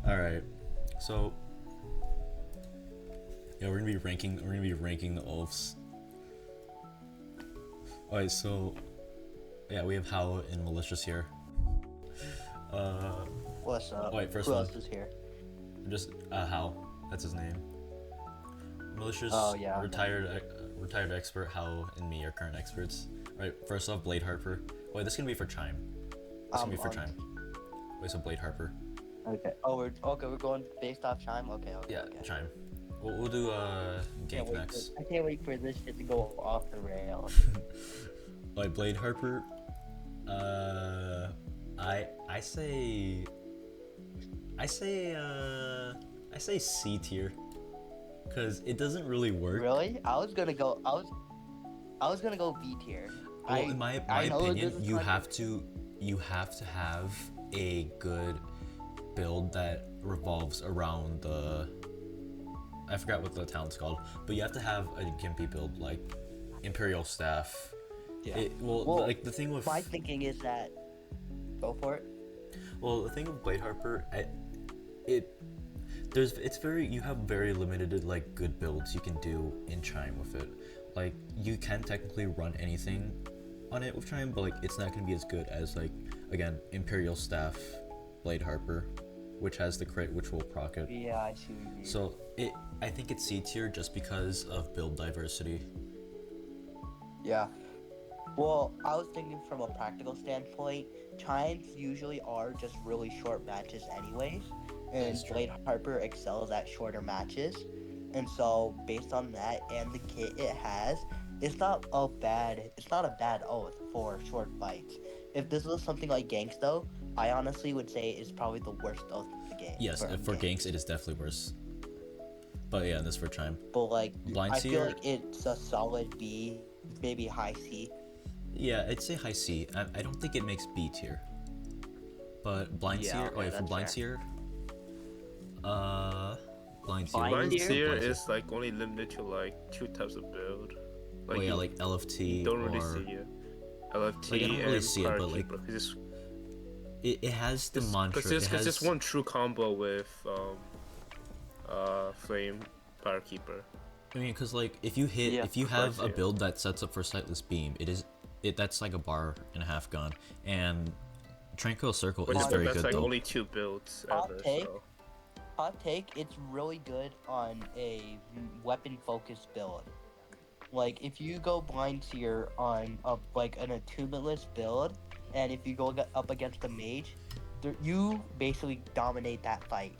All right. So yeah, we're gonna be ranking. We're gonna be ranking the oaths. All right. So yeah, we have How and Malicious here. Uh, What's up? wait, first Who one. else is here? Just How. That's his name. Malicious, Oh yeah. retired expert. How and me are current experts. All right. First off, Blade Harper. Wait, this is gonna be for Chime. This is gonna be for Chime. Wait, so Blade Harper. Okay. Oh, we're going based off Chime. Okay. Yeah, Okay. Chime. We'll do Can't Gank wait next. I can't wait for this shit to go off the rails. Like Blade Harper, I say I say C tier, cause it doesn't really work. Really? I was gonna go B tier. Well, in my I know opinion, this is you have to have a good build that revolves around the. I forgot what the talent's called, but you have to have a gimpy build like Imperial Staff. Yeah. Well, like the thing with my thinking is that. Go for it. Well, the thing with Blade Harper, you have very limited like good builds you can do in Chime with it. Like you can technically run anything on it with Chime, but like it's not gonna be as good as like again Imperial Staff, Blade Harper, which has the crit which will proc it. Yeah, I see what you mean. So I think it's C tier just because of build diversity. Yeah. Well, I was thinking from a practical standpoint, Chimes usually are just really short matches anyways, and Blade Harper excels at shorter matches. And so based on that and the kit it has, it's not a bad oath for short fights. If this was something like Ganks though, I honestly would say it's probably the worst oath in the game. Yes, for Ganks it is definitely worse. But yeah, this for Chime. But like Blind I Seer, feel like it's a solid B, maybe high C. Yeah, I'd say high C. I don't think it makes B tier. But Blind Seer, okay, for Blind Seer, Blind Seer. Blind Seer is like only limited to like two types of build. Like like LFT. You don't really see it. LFT like, I don't really and see it, but like it has the mantra. Because there's just one true combo with Flame Firekeeper. I mean, because like if you have a build that sets up for Sightless Beam, that's like a bar and a half gone, and Tranquil Circle is very good like though. Only two builds ever. Hot take, it's really good on a weapon focused build. Like if you go Blind Seer on an attunementless build, and if you go up against a mage, you basically dominate that fight.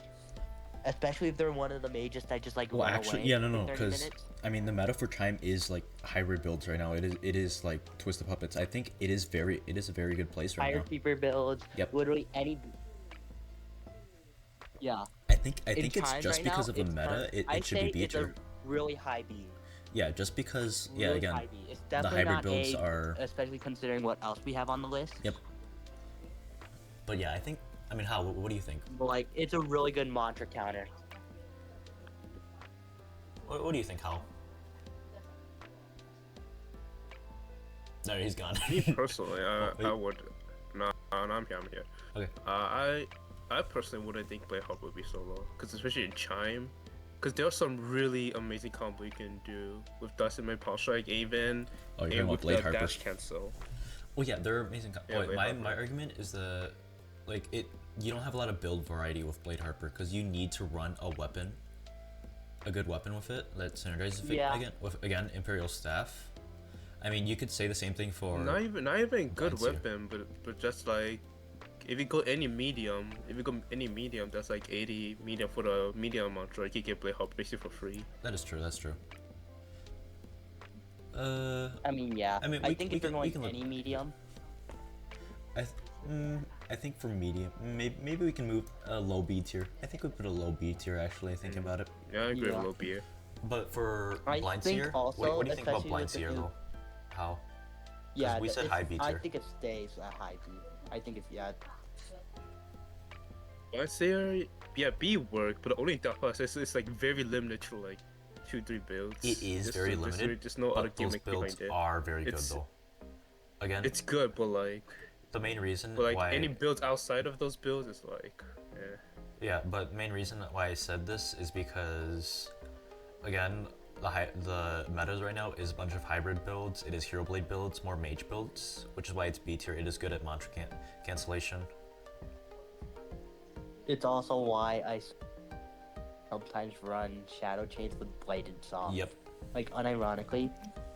Especially if they're one of the mages that just like well, run actually, away yeah, no, because I mean the meta for Chime is like hybrid builds right now. It is like Twisted Puppets. I think it is a very good place right now. Firekeeper builds. Yep. Literally any. Yeah. I think it's just right because now, of the meta. It should be B tier. Really high B. Yeah, just because. Really Yeah, again, high B. It's the definitely hybrid not builds A, are. especially considering what else we have on the list. Yep. But yeah, I mean, Hal, what do you think? But like, it's a really good mantra counter. What do you think, Hal? No, he's gone. Me personally, I would. No, I'm here. Okay. I personally wouldn't think Blade Harper would be so low, because especially in Chime, because there are some really amazing combo you can do with Dustin Pulse Strike, even and with Blade Harper. Dash Cancel. Well, yeah, they're amazing. Yeah, my argument is that you don't have a lot of build variety with Blade Harper because you need to run a good weapon with it that synergizes again Imperial Staff. I mean, you could say the same thing for not even good weapon, but just like if you go any medium, that's like 80 medium for the medium mantra, you can get Blade Harper basically for free. That is true. That's true. I mean, yeah. I think if you're going any medium. I think for medium, maybe we can move a low B tier. I think we put a low B tier actually. Thinking about it. Yeah, I agree with low B. But for Blind Seer, what do you think about Blind Seer though? How? Yeah, we said high B tier. I think it stays at high B. I think it's Blind Seer, yeah, B work, but only that part. It's like very limited to like 2-3 builds. It is very limited. There's no other gimmick behind it. Those builds are very good though. Again, it's good, but like the main reason why any builds outside of those builds is like, Yeah, but main reason why I said this is because, again, the metas right now is a bunch of hybrid builds. It is Hero Blade builds, more mage builds, which is why it's B tier. It is good at mantra cancellation. It's also why I sometimes run Shadow Chains with Bladed Psalm. Yep. Like, unironically,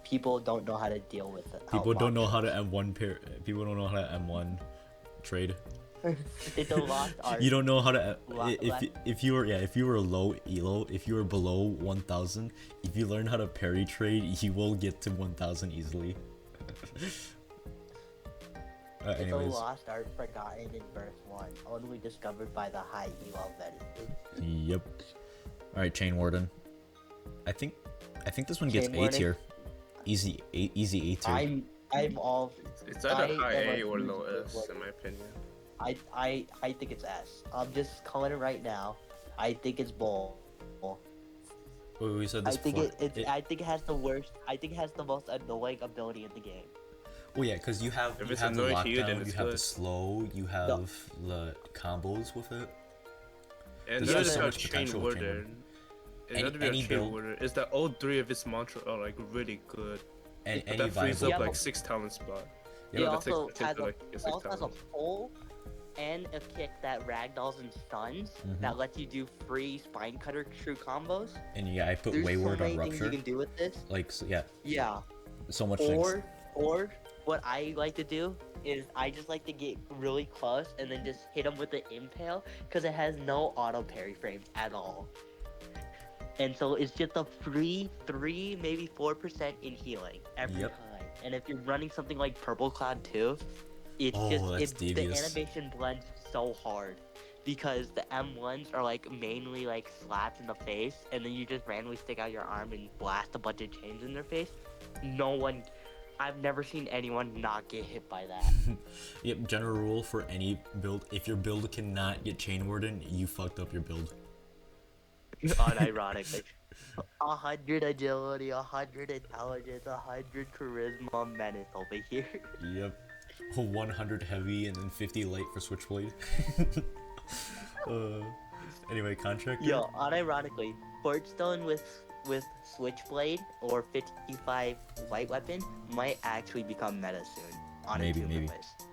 people don't know how to deal with it. People don't know how to M1 pair. People don't know how to M1 trade. It's a lost art. You don't know how to if you were a low elo, if you were below 1000, if you learn how to parry trade, you will get to 1000 easily. It's Anyways. a lost art forgotten in verse 1, only discovered by the high elo veterans. Yep. All right, Chain Warden. I think this one gets Chain A Warden? tier. Easy A tier. I'm all. It's either high am A or huge low Chain S, Warden. in my opinion. I think it's S. I'm just calling it right now. I think it's bull. We said this I think before. I think it has the worst. I think it has the most annoying ability in the game. Oh yeah, because you have If the it's annoying to you, then lockdown, you it's have the good. slow, you have the combos with it. And There's the just so other much Chain potential with Chain Warden. Any- Another any Chain build- Warden is that all three of its mantras are like really good. And But any that frees viable up Yeah, like but- 6 talent spot. Yeah, It that also takes has a, like it 6 also has a talents. pull and a kick that ragdolls and stuns Mhm. that lets you do free spine cutter true combos. And yeah, I put There's Wayward so many on things you Rupture. can do with this. Like yeah, Yeah. so much things. Or what I like to do is I just like to get really close and then just hit them with the impale because it has no auto parry frames at all. And so it's just a free 3, maybe 4% in healing every Yep. time. And if you're running something like Purple Cloud 2, it's Oh, that's the devious. animation blends so hard because the M1s are like mainly like slaps in the face, and then you just randomly stick out your arm and blast a bunch of chains in their face. I've never seen anyone not get hit by that. Yep, general rule for any build: if your build cannot get Chain Warden, you fucked up your build. Unironically. 100 agility, 100 intelligence, 100 charisma, menace over here. Yep. 100 heavy and then 50 light for Switchblade. Anyway, Contractor. Yo, unironically, Fortstone with Switchblade or 55 light weapon might actually become meta soon on Maybe, a maybe. list.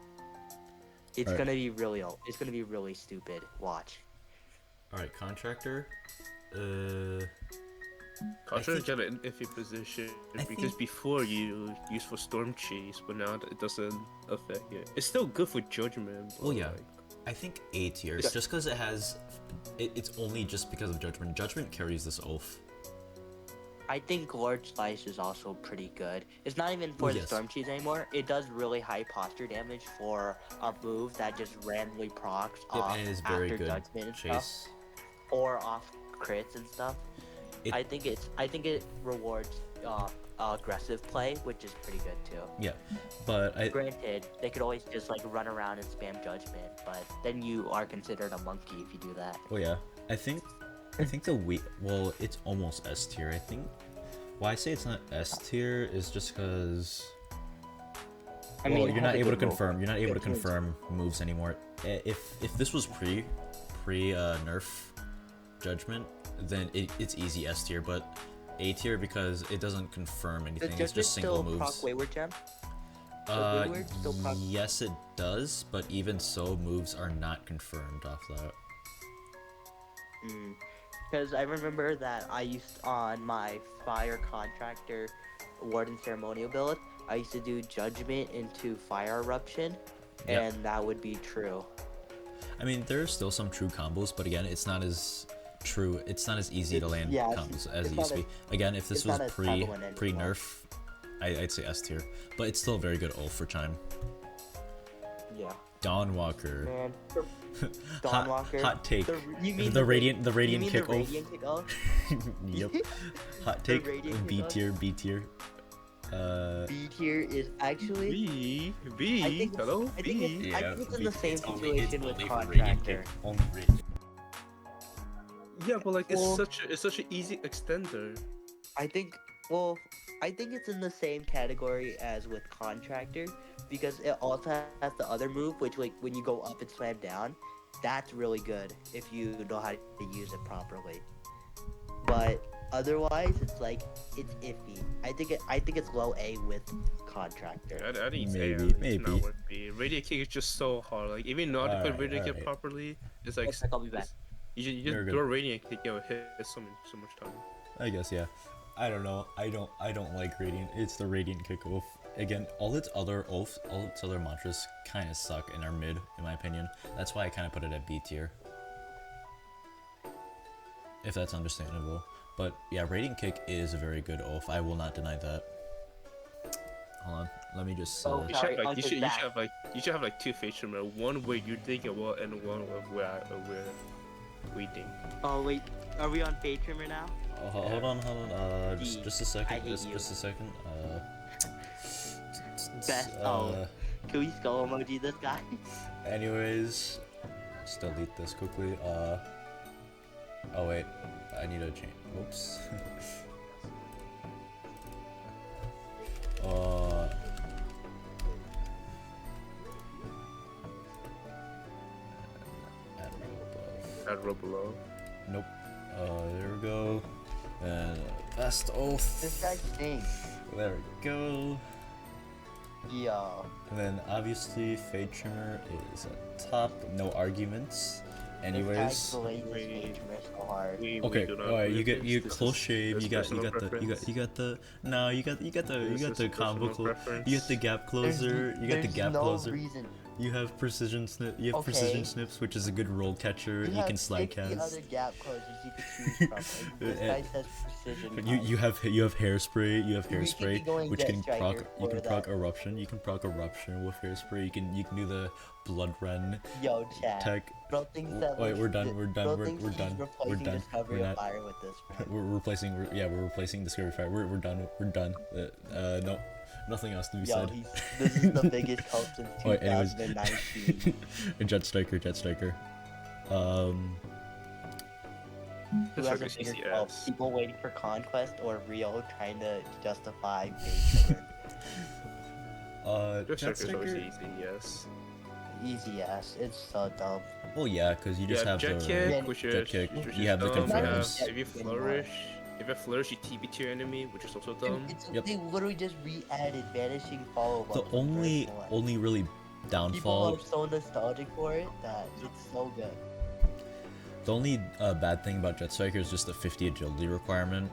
It's Alright. gonna be really old. It's gonna be really stupid. Watch. Alright, Contractor. Contractor think- got an iffy position I because think- before you used for Storm Cheese, but now it doesn't affect it. It's still good for Judgment. But Well, yeah. like, I think A tier. Yeah. Just because it has. It's only just because of Judgment. Judgment carries this oath. I think Lord Slice is also pretty good. It's not even for Oh, the yes. Storm Cheese anymore. It does really high posture damage for a move that just randomly procs Yep, off and it is very after good. Judgment and stuff, Chase. or off crits and stuff. It- I think it rewards aggressive play, which is pretty good too. Yeah, but I. Granted, they could always just like run around and spam Judgment, but then you are considered a monkey if you do that. Oh yeah, I think well, it's almost S tier. I think why I say it's not S tier is just because I well, mean, it you're has not a able to good move. confirm. You're not able to Good moves. confirm moves anymore. If this was pre nerf Judgment, then it's easy S tier, but A tier because it doesn't confirm anything. Does It's Judgment just single still moves. proc Wayward Gem? Does Wayward still proc- Yes, it does, but even so, moves are not confirmed off that. Because I remember that I used on my Fire Contractor Warden Ceremonial build, I used to do Judgment into Fire Eruption, Yep. and that would be true. I mean, there are still some true combos, but again, it's not as true. It's not as easy to land yeah, combos as it's it not used to be. Again, if this it's was not as pre prevalent anymore. nerf, I'd say S tier, but it's still a very good ult for Chime. Yeah. Dawnwalker. Man. Hot- Dawnwalker. hot take. You mean The radiant you mean kick the off. radiant kick off? Yep. Hot The take. radiant B kick off? tier. B tier. B tier is actually. B, I B, think- hello, I think B. I think it's in the same only situation with for Contractor. Only radiant. Yeah, but like Well- it's such an easy extender. I think it's in the same category as with Contractor because it also has the other move, which like when you go up and slam down, that's really good if you know how to use it properly. But otherwise, it's like it's iffy. I think it's low A with contractor. I think it's Maybe, A. It's maybe. not worth B. Radiant Kick is just so hard. Like, if you know how to play Alright, Radiant Kick alright. properly, it's like I'll be back. you You're just good. throw Radiant Kick, it'll hit so much time. I guess, yeah. I don't know. I don't like Radiant. It's the Radiant kick off. Again, all its other mantras kind of suck and are mid, in my opinion. That's why I kind of put it at B tier. If that's understandable. But yeah, Radiant Kick is a very good oath. I will not deny that. Hold on, let me just. Oh, You sorry, should have like I'll you take should that. have like two Fadetrimmer, one where you think it will and one where we think. Oh wait, are we on Fadetrimmer now? Hold on. D. Just a second. I hate you. Just a second. Best. Can we skull emoji this guy? Anyways, just delete this quickly. Oh wait, I need to change. Oops. Add row below. Nope. There we go. And best oath. This guy stinks. There we go. Yo. And then obviously Fadetrimmer is at top. No arguments. Anyways. This guy blames Fadetrimmer so hard. We Okay, do not alright, agree you with get this. This close is- shave, this you got personal preference. This is personal preference. you got the gap closer, you got the There's gap no closer. reason. You have precision Okay. precision snips, which is a good roll catcher. You have can slide 60 cast. other gap closers you could choose from. And this guy says precision. You have hairspray. You have We should be hairspray, going which Jet can Striker proc. You for can proc that. eruption. You can proc eruption with hairspray. You can do the blood run Yo, chat. tech. Bro thinks that Wait, like, we're done. th- We're done. Bro We're thinks he's done. We're replacing done. Discovery We're of not. Fire with this, bro. We're replacing Discovery Fire. We're done. We're done. No, nothing else to be Yo, said. this is the biggest help since Wait, anyways. 2019. Jet Striker. Who This has a is bigger help? CCS. People waiting for Conquest or Rio trying to justify Fadetrimmer? Just Jet check is always Striker. easy, yes. Easy ass. It's so dumb. Well, yeah, because you just Yeah, have jet the kick, which jet is kick. which You is have the dumb. confirms. If you flourish, you TP to your enemy, which is also dumb. Yep. They literally just re-added Vanishing Follow-up. The only really People downfall. are so nostalgic for it that it's so good. The only bad thing about Jet Striker is just the 50 agility requirement,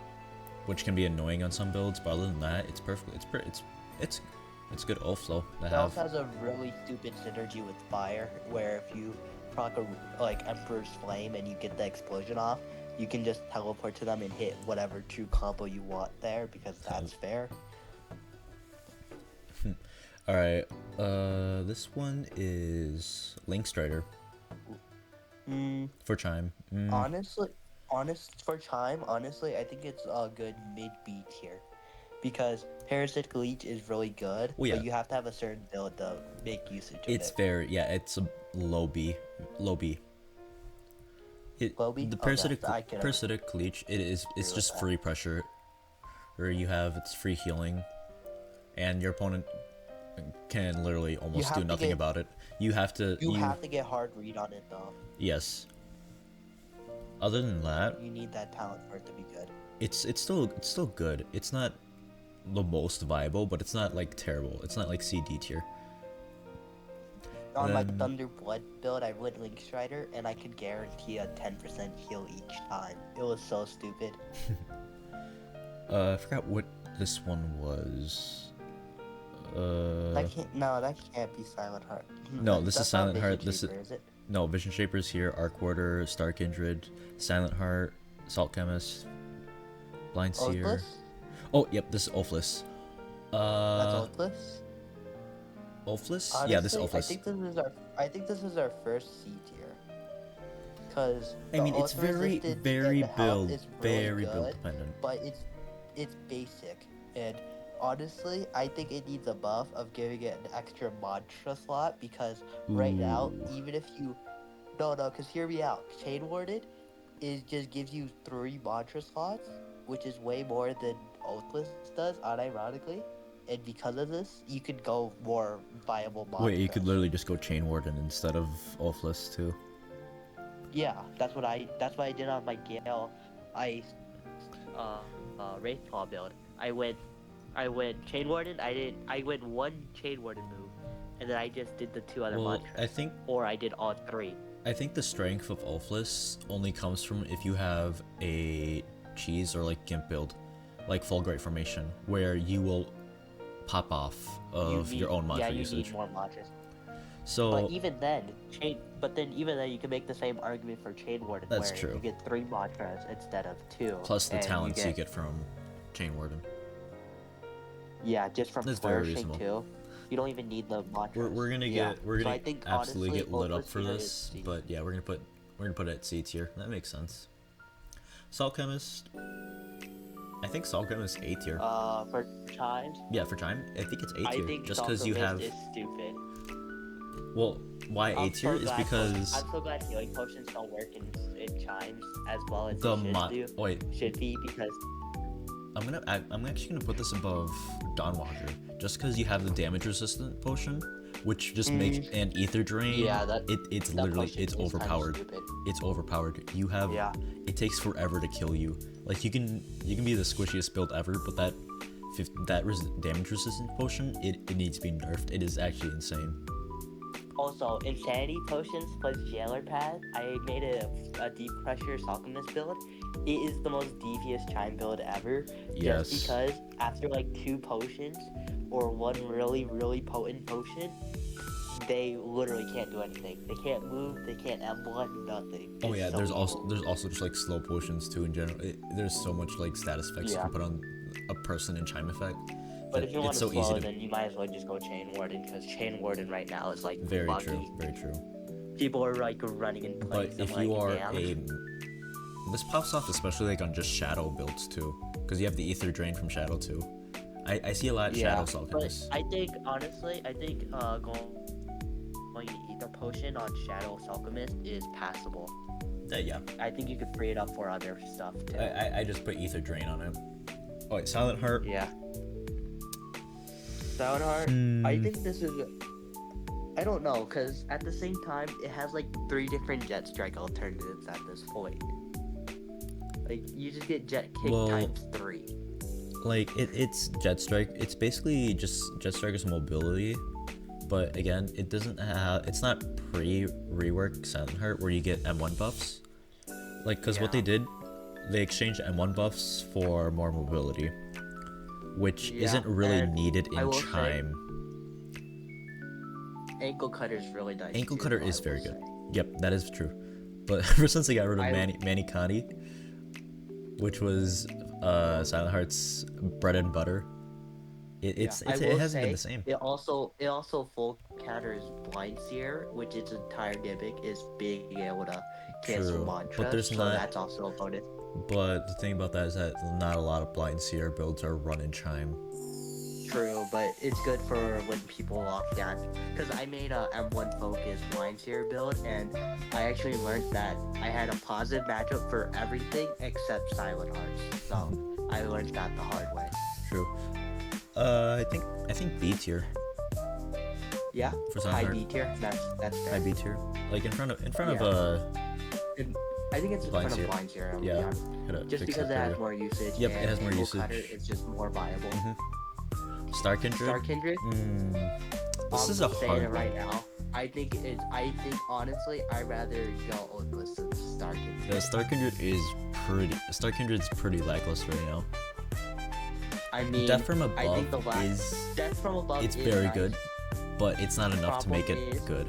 which can be annoying on some builds. But other than that, it's perfect. It's good overflow to It have. also has a really stupid synergy with fire, where if you proc a like Emperor's Flame and you get the explosion off, you can just teleport to them and hit whatever true combo you want there because that's fair. All right. This one is Link Strider for Chime. For Chime, honestly, I think it's a good mid B tier. Because Parasitic Leech is really good, Well, yeah. but you have to have a certain build to make usage of It's it. very it's a low B. Low B. Low B? The Okay, I can parasitic leech. It's with just that. free pressure, or you have it's free healing, and your opponent can literally almost have do to nothing get- about it. You have to. You have to get hard read on it though. Yes. Other than that, You need that talent for it to be good. it's still good. It's not the most viable, but it's not like terrible. It's not like CD tier. On my Then- Thunder Blood build, I went Link Strider, and I could guarantee a 10% heal each time. It was so stupid. I forgot what this one was. That can't be Silent Heart. No, this is That's not Silent Heart. Vision This is Shaper, is it? no Vision Shapers here. Arc Warder, Star Kindred, Silent Heart, Salt Chemist, Blind Seer. Oathless? Oh, yep, this is Ulfless. That's Oathless? Ulfless? Yeah, this is Honestly, Ulfless. I think this is our first C tier. Cause I mean, the it's very, Ultra-Resistance very and health build, is really very build good, dependent. but it's basic. And honestly, I think it needs a buff of giving it an extra mantra slot because right now, Ooh. even if you cause hear me out. Chain Warded just gives you 3 mantra slots, which is way more than Oathless does, unironically. And because of this, you could go more viable mantras. Wait, you could literally just go Chain Warden instead of Ulfless too. Yeah, that's what I did on my Gale Ice Wraith Claw build. I went Chain Warden. I went one Chain Warden move, and then I just did the 2 other Well, mantras. Or I did all 3. I think the strength of Ulfless only comes from if you have a cheese or like Gimp build, like Fulgurite formation, where you will pop off of your own mantra usage. You need more mantras. So, but even then, you can make the same argument for Chain Warden. That's where true. You get 3 mantras instead of 2. Plus the talents you get from Chain Warden. Yeah, just from That's very flourishing reasonable. too. You don't even need the mantras. We're gonna I think, absolutely honestly, get lit up for Ulfless this, tier is but yeah, we're gonna put it at C tier. That makes sense. Salt Chemist. I think Salt Chemist is A tier. For Chimes. Yeah, for Chime, I think it's A tier. I think just because you have. is stupid. Well, why A tier is because I'm so glad healing potions don't work in Chimes as well as the they should be because I'm actually gonna put this above Dawnwalker just because you have the damage resistant potion, which just makes an ether drain. Yeah, it's literally overpowered. It's overpowered. You have it takes forever to kill you. Like you can be the squishiest build ever, but that damage resistant potion it needs to be nerfed. It is actually insane. Also, Insanity Potions plus Jailer Pad, I made a Deep Crusher Alchemist build. It is the most devious Chime build ever. Yes. Just because after like 2 potions, or 1 really, really potent potion, they literally can't do anything. They can't move, they can't M1, nothing. Oh yeah, there's also just like slow potions too in general. There's so much like status effects you can put on a person in Chime effect. But if you want to slow, then you might as well just go Chain Warden, because Chain Warden right now is like very buggy. Very true. People are like running and playing. But if you are this pops off especially like on just Shadow builds too, because you have the Ether Drain from Shadow too. I see a lot of Shadow Alchemists. But I think going Ether Potion on Shadow Alchemist is passable. Yeah. I think you could free it up for other stuff too. I just put Ether Drain on it. Oh wait, Silent Heart. Yeah. Silent Heart. I think this is. I don't know, cause at the same time it has like 3 different Jet Strike alternatives at this point. Like you just get Jet Kick times 3. Like it's Jet Strike. It's basically just Jet Striker's mobility, but again, it doesn't have. It's not pre-rework Silent Heart where you get M1 buffs. Like, cause what they did, they exchanged M1 buffs for more mobility, which isn't really needed in Chime. Ankle Cutter is really nice. Ankle Cutter is very good. Yep, that is true. But ever since they got rid of Manikani, which was Silent Heart's bread and butter, it hasn't been the same. It also full counters Blind Seer, which its entire gimmick is being able to cancel mantras. But there's that's also a bonus. But the thing about that is that not a lot of Blind Seer builds are run in Chime. True, but it's good for when people lock down. Because I made a M1 focus Blind Seer build, and I actually learned that I had a positive matchup for everything except Silent Hearts. So I learned that the hard way. True. I think B tier. Yeah. For Silent Heart. B tier. That's fair. High B tier. Like in front of I think it's in front of Blind Seer. Yeah. Just because it has more usage. Yep, it has more usage. It's just more viable. Star Kindred. This is a hard one right now. I think honestly, I'd rather go Ulfless than Star Kindred. Yeah, Star Kindred's pretty lackluster right now. I mean, Death from Above I think Death from Above it's very good, but it's not enough to make it good.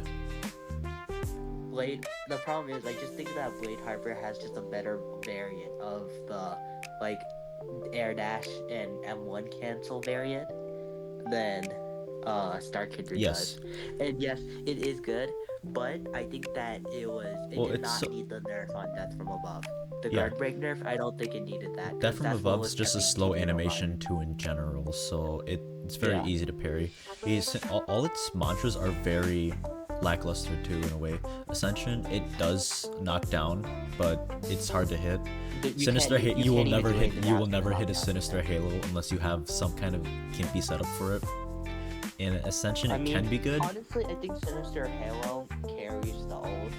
Blade. The problem is, I just think that Blade Harper has just a better variant of the like Air Dash and M1 cancel variant than Star Kindred does. And yes, it is good, but I think that it did not need the nerf on Death from Above. The guard break nerf, I don't think it needed that. Death from Above is just a slow animation too in general, so it's very easy to parry. All its mantras are very lackluster too in a way. Ascension, it does knock down, but it's hard to hit. Sinister Halo, you will never hit a Sinister Halo unless you have some kind of gimpy setup for it. In Ascension, it can be good. Honestly, I think Sinister Halo carries the ult.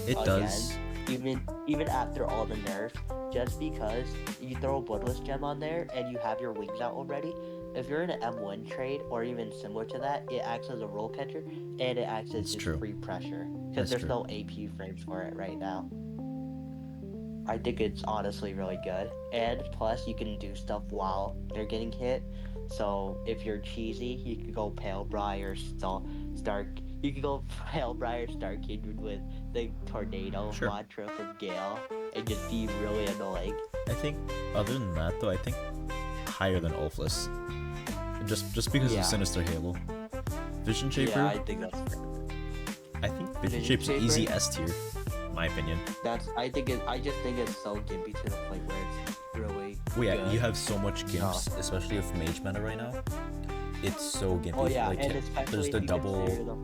It does. even after all the nerfs, just because you throw a Bloodless gem on there and you have your wings out already, if you're in an M1 trade or even similar to that, it acts as a roll catcher and it acts as That's just true. free pressure because That's there's true. no AP frames for it right now. I think it's honestly really good, and plus you can do stuff while they're getting hit. So if you're cheesy, you could go Palebriar, Stark. You could go Palebriar, Star Kindred with the Tornado Sure. mantra from Gale, and just be really annoying. I think other than that though, I think higher than Ulfless. Just because Yeah. of Sinister Halo. Vision Shaper, Yeah, I think that's I think Vision Vision Shaper's Shaper? easy S tier, in my opinion. I just think it's so gimpy to the point where it's really. Well, yeah, good. you have so much gimps, especially with Mage meta right now. It's so gimpy. Oh yeah, like, and especially there's if the you double consider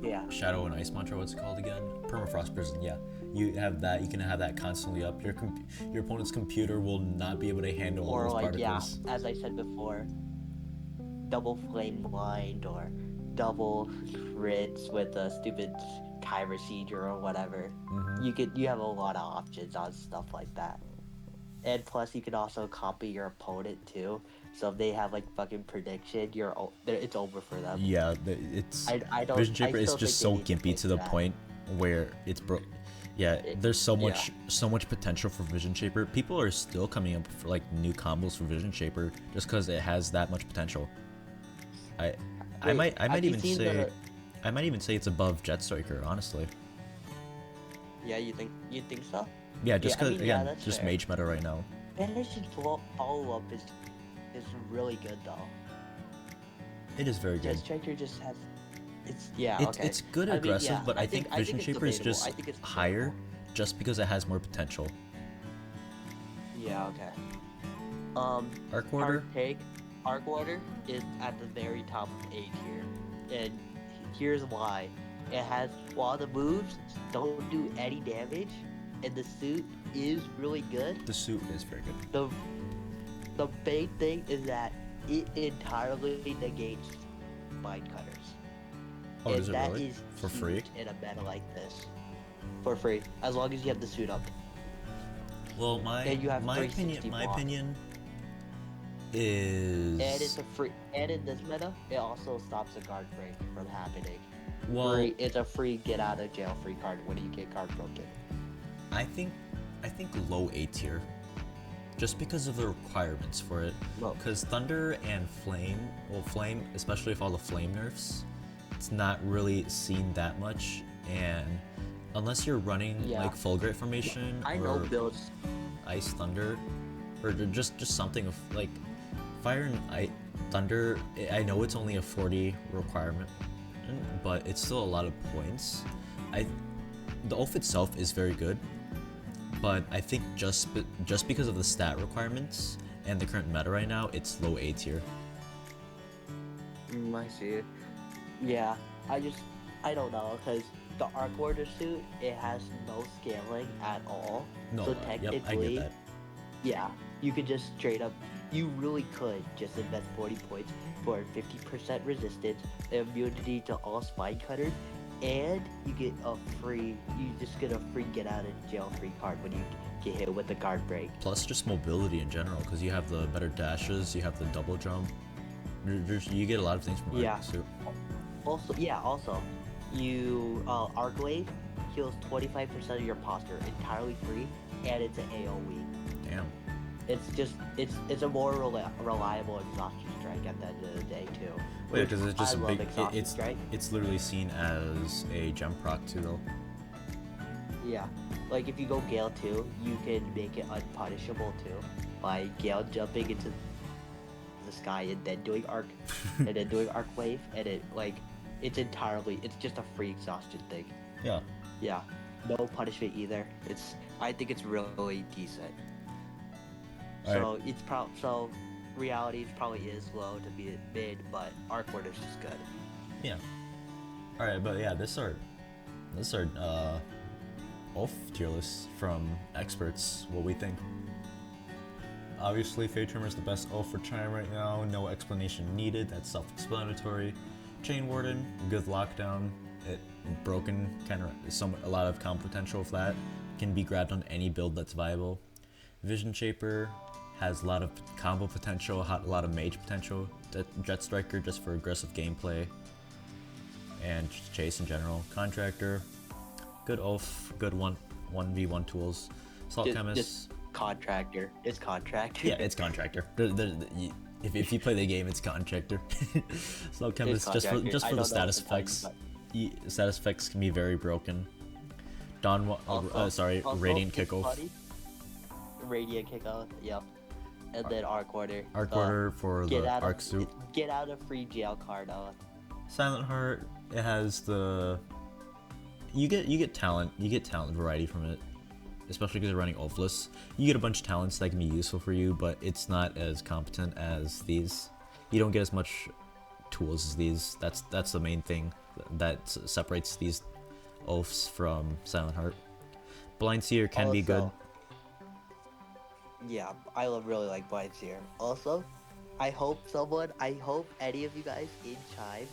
yeah. Shadow and Ice mantra. What's it called again? Permafrost Prison. Yeah, you have that. You can have that constantly up. Your opponent's computer will not be able to handle all Or those like particles. as I said before, double flame blind or double crits with a stupid Kyber Seeger or whatever. Mm-hmm. You have a lot of options on stuff like that. And plus, you can also copy your opponent too. So if they have like fucking prediction, it's over for them. Yeah, it's I don't. Vision Shaper I is still just think so they need gimpy fix to the that. point where it's Yeah, there's so much yeah. so much potential for Vision Shaper. People are still coming up for like new combos for Vision Shaper just because it has that much potential. I might even say it's above Jet Striker, honestly. Yeah, you think so? Yeah, just because yeah, again, that's just fair. Mage meta right now. Fantasy follow up is really good though. It is very good. Jet Striker just has. It's good aggressive, but I think Vision it's Shaper is debatable. just I think it's higher debatable. just because it has more potential. Yeah, okay. Arc Order? Arc Order is at the very top of A tier. And here's why. It has, while the moves don't do any damage, and the suit is really good, The suit is very good. the big thing is that it entirely negates Mind Cutters. Oh, and is it that really? is For free? huge in a meta like this. For free, as long as you have the suit up. Well, And you have my 360 block. opinion is And it's a free. And in this meta, it also stops a guard break from happening. well, It's a free get out of jail free card when you get guard broken. I think low A tier, just because of the requirements for it. Well, Because Thunder and Flame, Flame, especially with all the Flame nerfs, it's not really seen that much. And unless you're running Yeah. like Fulgurate formation I or know builds. Ice Thunder, or just something of like Fire and Thunder. I know it's only a 40 requirement, but it's still a lot of points. The oath itself is very good, but I think just because of the stat requirements and the current meta right now, it's low A tier. I see it. Yeah, I don't know, because the Arc Order suit, it has no scaling at all. No, So yep, I technically, get that. yeah, you could just straight up, you really could just invest 40 points for 50% resistance, immunity to all spine cutters, and you just get a free get out of jail free card when you get hit with the guard break. Plus, just mobility in general, because you have the better dashes, you have the double jump. You get a lot of things from Yeah. Arc suit. Also, you Arc Wave heals 25% of your posture entirely free, and it's an AoE. Damn. It's a more reliable exhaustion strike at the end of the day too. Wait, because it's just I a love big. exhaustion strike. It's literally seen as a gem proc too, though. Yeah, like if you go Gale 2, you can make it unpunishable too by Gale jumping into the sky and then doing Arc and then doing Arc Wave, and it's just a free exhaustion thing. Yeah. Yeah, no punishment either. I think it's really decent. So so reality probably is low to be mid, but Arc Order is just good. Yeah. All right, but yeah, this are off tier lists from experts. What we think. Obviously, Fadetrimmer is the best off for Chime right now. No explanation needed. That's self-explanatory. Chain Warden, good lockdown. it broken, kind of a lot of combo potential of that. Can be grabbed on any build that's viable. Vision Shaper has a lot of combo potential, a lot of mage potential. Jet Striker just for aggressive gameplay and just chase in general. Contractor, good oaf, good 1v1 tools. Salt Chemist. Just Contractor. It's Contractor. Yeah, it's Contractor. If you play the game, it's Contractor. Salt Chemist just for the status effects. Status effects can be very broken. Radiant Kickoff. Radiant Kickoff, yep. And then Arc Order. Arc Order for the Arc Suit. Get out of free jail card. Silent Heart, it has the... You get talent variety from it. Especially because you're running Ulfless. You get a bunch of talents that can be useful for you, but it's not as competent as these. You don't get as much tools as these. That's the main thing that separates these oafs from Silent Heart. Blind Seer can be good. Yeah, I really like Blind Seer. Also, I hope any of you guys in Chime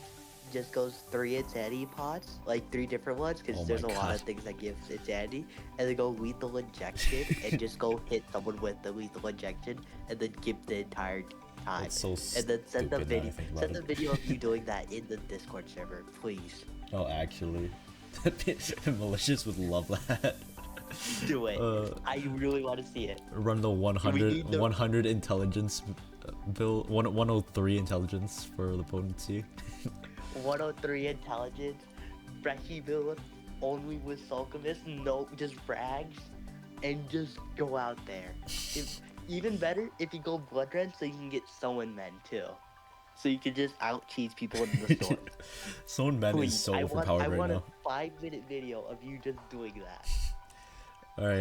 just goes 3 insanity pots, like 3 different ones, because there's a lot of things that gives insanity, and then go lethal injection and just go hit someone with the lethal injection, and then give the entire time. That's so and then send the stupid video of you doing that in the Discord server, please. Oh, actually, Malicious would love that. Do it. I really want to see it. Run the 100 intelligence build, 103 intelligence for the potency. 103 intelligence, freshy build, only with Sulcamus, no, just frags, and just go out there. Even better if you go Blood Red so you can get Someone Men too. So you can just out-cheese people in the storm. Someone Men is so overpowered right now. I want a 5-minute video of you just doing that. Alright,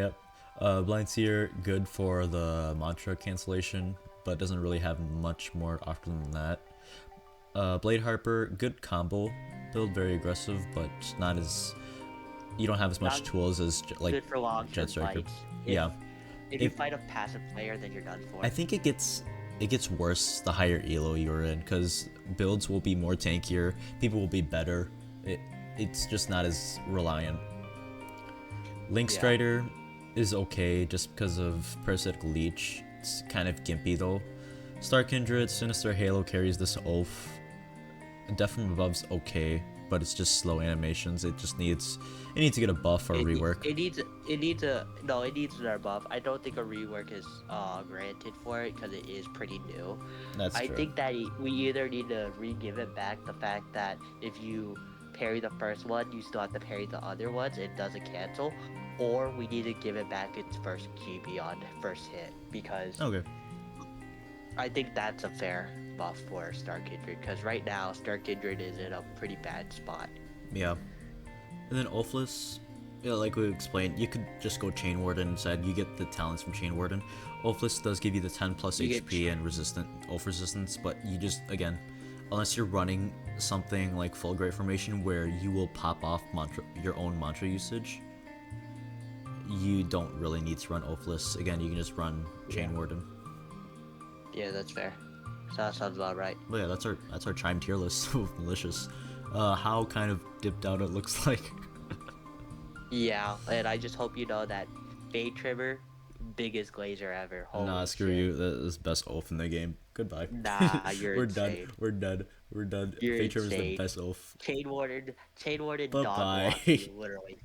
yep. Blind Seer, good for the mantra cancellation, but doesn't really have much more often than that. Blade Harper, good combo build, very aggressive, but not as... You don't have as much tools as like good for long Jet Striker. Yeah. If you fight a passive player, then you're done for. I think it gets worse the higher elo you're in, because builds will be more tankier, people will be better. It's just not as reliant. Link Strider is okay just because of Parasitic Leech. It's kind of gimpy though. Star Kindred, Sinister Halo carries this oaf. Death from Above's okay, but it's just slow animations. It needs to get a buff or a rework. It needs another buff. I don't think a rework is granted for it because it is pretty new. That's true. I think that we either need to re-give it back the fact that if you parry the first one, you still have to parry the other ones. It doesn't cancel, or we need to give it back its first GB on first hit because. Okay. I think that's a fair buff for Star Kindred, because right now Star Kindred is in a pretty bad spot. Yeah. And then Ulfless, like we explained, you could just go Chain Warden instead. You get the talents from Chain Warden. Ulfless does give you the 10 plus HP and Ulf resistance, but you just, again, unless you're running something like Full Great Formation where you will pop off your own mantra usage, you don't really need to run Ulfless. Again, you can just run Chain Warden. Yeah, that's fair. So that sounds about right. But yeah, that's our Chime tier list of Malicious. How kind of dipped out it looks like. Yeah, and I just hope you know that Fadetrimmer, biggest glazer ever. Holy nah, screw shit. you. That is best oaf in the game. Goodbye. Nah, you're We're insane. done. We're done. You're Fadetrimmer is the insane. best oaf. Chain Warden Bye-bye. dog walked you, literally.